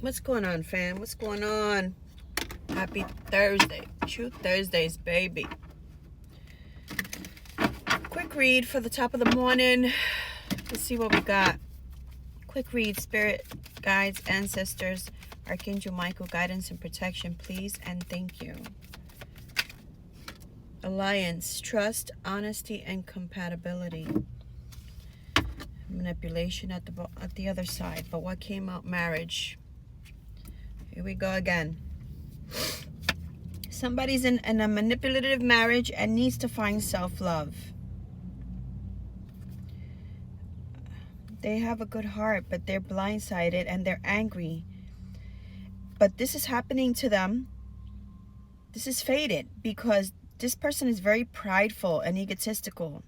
What's going on, fam? What's going on? Happy Thursday. True Thursdays, baby. Quick read for the top of the morning. Let's see what we got. Quick read, spirit, guides, ancestors, Archangel Michael, guidance and protection, please and thank you. Alliance, trust, honesty, and compatibility. Manipulation at the other side. But what came out? Marriage. Here we go again. Somebody's in a manipulative marriage and needs to find self-love. They have a good heart, but they're blindsided and they're angry. But this is happening to them. This is fated because this person is very prideful and egotistical.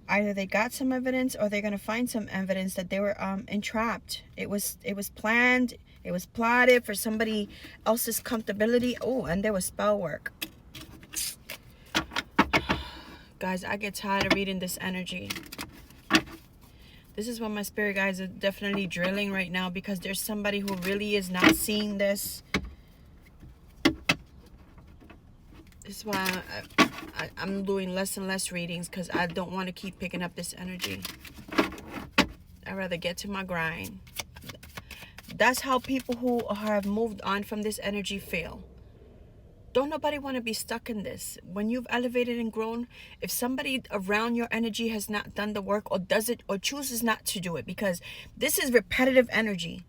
Either they got some evidence or they're going to find some evidence that they were entrapped. It was planned. It was plotted for somebody else's comfortability. Oh, and there was spell work. Guys, I get tired of reading this energy. This is what my spirit guides are definitely drilling right now, because there's somebody who really is not seeing this. This is why I'm doing less and less readings, because I don't want to keep picking up this energy. I'd rather get to my grind. That's how people who have moved on from this energy feel. Don't nobody want to be stuck in this. When you've elevated and grown, if somebody around your energy has not done the work or does it or chooses not to do it, because this is repetitive energy,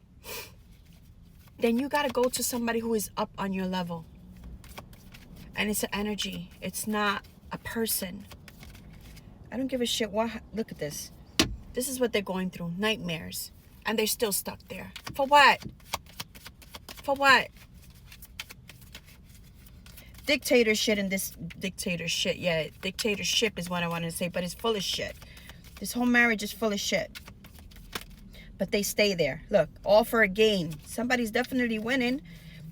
then you got to go to somebody who is up on your level. And it's an energy. It's not a person. I don't give a shit what. Look at this. This is what they're going through. Nightmares. And they're still stuck there. For what? For what? Dictatorship in this. Dictatorship. Yeah, dictatorship is what I want to say. But it's full of shit. This whole marriage is full of shit. But they stay there. Look, all for a gain. Somebody's definitely winning.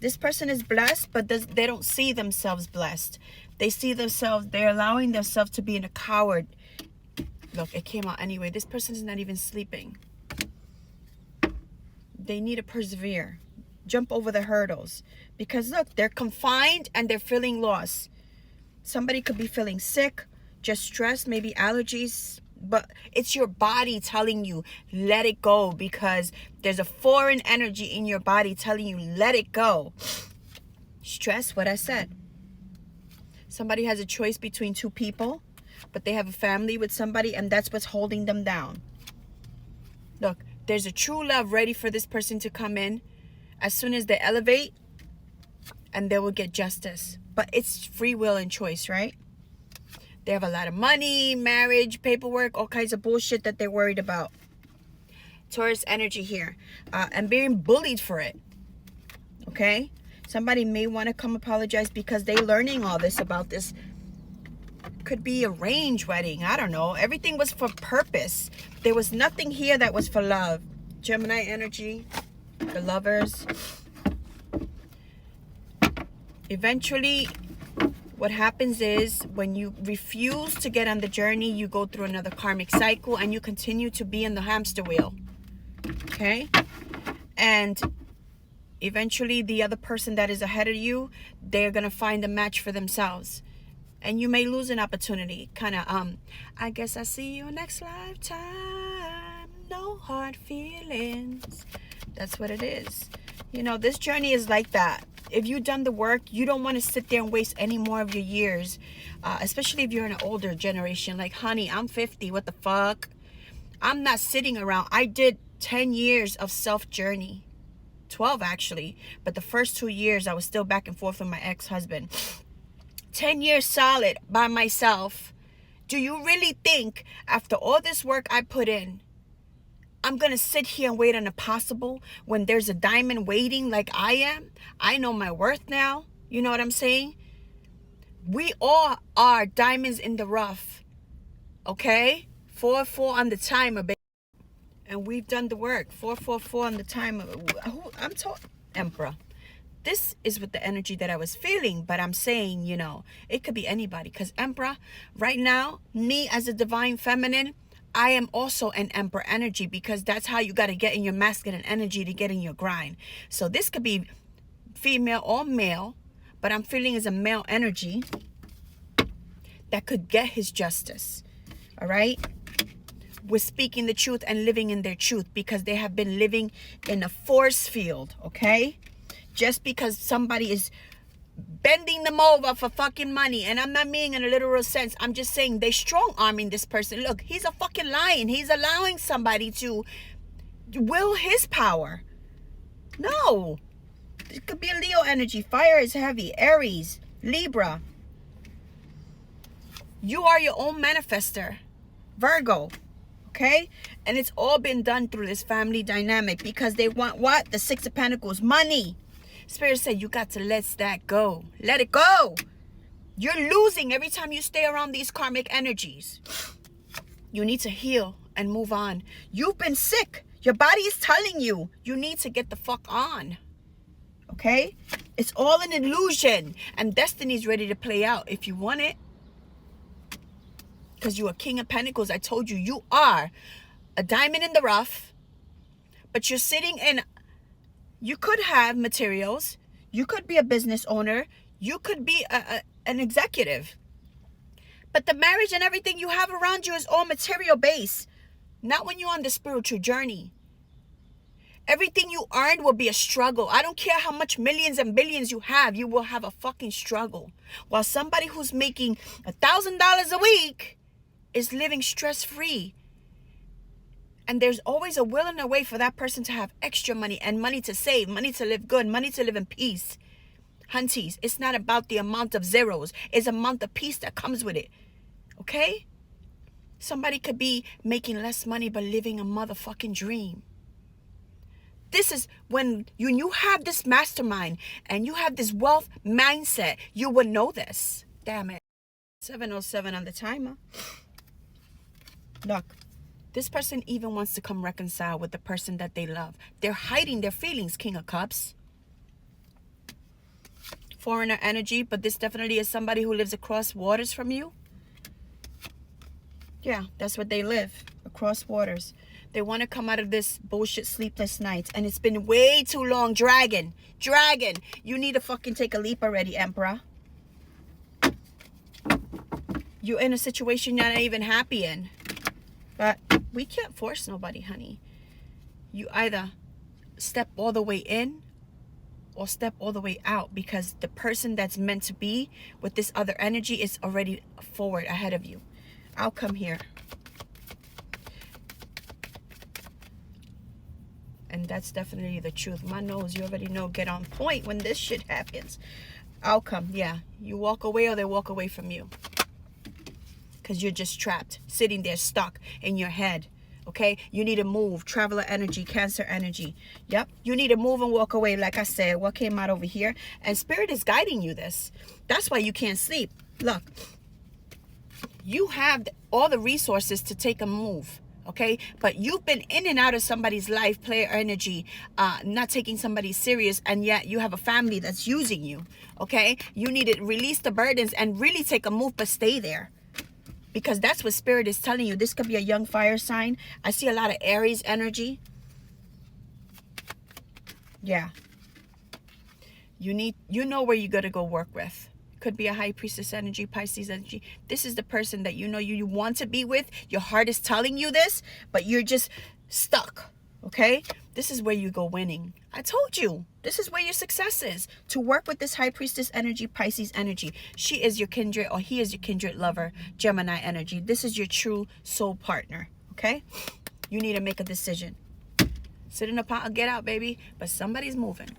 This person is blessed, but they don't see themselves blessed. They see themselves, they're allowing themselves to be in a coward. Look, it came out anyway. This person is not even sleeping. They need to persevere. Jump over the hurdles. Because look, they're confined and they're feeling lost. Somebody could be feeling sick, just stressed, maybe allergies. But it's your body telling you, let it go, because there's a foreign energy in your body telling you, let it go. Stress, what I said. Somebody has a choice between two people, but they have a family with somebody, and that's what's holding them down. Look, there's a true love ready for this person to come in as soon as they elevate, and they will get justice. But it's free will and choice, right? They have a lot of money, marriage, paperwork, all kinds of bullshit that they're worried about. Taurus energy here. And being bullied for it. Okay? Somebody may want to come apologize because they're learning all this about this. Could be arranged wedding. I don't know. Everything was for purpose. There was nothing here that was for love. Gemini energy. The lovers. Eventually, what happens is when you refuse to get on the journey, you go through another karmic cycle and you continue to be in the hamster wheel. Okay? And eventually the other person that is ahead of you, they're going to find a match for themselves. And you may lose an opportunity. Kind of, I guess I see you next lifetime. No hard feelings. That's what it is. You know, this journey is like that. If you've done the work, you don't want to sit there and waste any more of your years, especially if you're in an older generation. Like, honey, I'm 50. What the fuck? I'm not sitting around. I did 10 years of self-journey. 12, actually. But the first 2 years, I was still back and forth with my ex-husband. 10 years solid by myself. Do you really think, after all this work I put in, I'm going to sit here and wait on a possible when there's a diamond waiting like I am? I know my worth now. You know what I'm saying? We all are diamonds in the rough. Okay? 4-4 on the timer, baby. And we've done the work. 4-4-4 on the timer. I'm talking Emperor. This is with the energy that I was feeling. But I'm saying, you know, it could be anybody. Because Emperor, right now, me as a divine feminine, I am also an Emperor energy, because that's how you got to get in your masculine energy to get in your grind. So this could be female or male, but I'm feeling is a male energy that could get his justice. All right? With speaking the truth and living in their truth, because they have been living in a force field. Okay? Just because somebody is bending them over for fucking money, and I'm not meaning in a literal sense, I'm just saying they strong arming this person. Look, he's a fucking lion. He's allowing somebody to will his power. No, it could be a Leo energy. Fire is heavy. Aries, Libra. You are your own manifester. Virgo. Okay? And it's all been done through this family dynamic, because they want what? The Six of Pentacles. Money. Spirit said you got to let that go. Let it go. You're losing every time you stay around these karmic energies. You need to heal and move on. You've been sick. Your body is telling you you need to get the fuck on. Okay? It's all an illusion. And destiny is ready to play out if you want it. Because you're a King of Pentacles. I told you, you are a diamond in the rough. But you're sitting in... You could have materials. You could be a business owner. You could be an executive. But the marriage and everything you have around you is all material based. Not when you're on the spiritual journey. Everything you earned will be a struggle. I don't care how much millions and billions you have. You will have a fucking struggle. While somebody who's making $1,000 a week is living stress-free. And there's always a will and a way for that person to have extra money and money to save, money to live good, money to live in peace. Hunties, it's not about the amount of zeros. It's the amount of peace that comes with it. Okay? Somebody could be making less money but living a motherfucking dream. This is when you have this mastermind and you have this wealth mindset, you would know this. Damn it. 7:07 on the timer. Look. This person even wants to come reconcile with the person that they love. They're hiding their feelings, King of Cups. Foreigner energy, but this definitely is somebody who lives across waters from you. Yeah, that's what they live, across waters. They want to come out of this bullshit sleepless nights, and it's been way too long. Dragon, you need to fucking take a leap already, Emperor. You're in a situation you're not even happy in. But we can't force nobody, honey. You either step all the way in or step all the way out, because the person that's meant to be with this other energy is already forward ahead of you. Outcome here. And that's definitely the truth. My nose, you already know, get on point when this shit happens. Outcome, yeah. You walk away or they walk away from you. Because you're just trapped, sitting there stuck in your head. Okay? You need to move. Traveler energy, Cancer energy. Yep. You need to move and walk away. Like I said, what came out over here? And Spirit is guiding you this. That's why you can't sleep. Look. You have all the resources to take a move. Okay? But you've been in and out of somebody's life, player energy, not taking somebody serious, and yet you have a family that's using you. Okay? You need to release the burdens and really take a move, but stay there. Because that's what Spirit is telling you. This could be a young fire sign. I see a lot of Aries energy. Yeah. You know where you got to go work with. Could be a High Priestess energy, Pisces energy. This is the person that you know you want to be with. Your heart is telling you this, but you're just stuck. Okay? This is where you go winning. I told you. This is where your success is. To work with this High Priestess energy, Pisces energy. She is your kindred, or he is your kindred lover, Gemini energy. This is your true soul partner. Okay? You need to make a decision. Sit in a pot or get out, baby. But somebody's moving.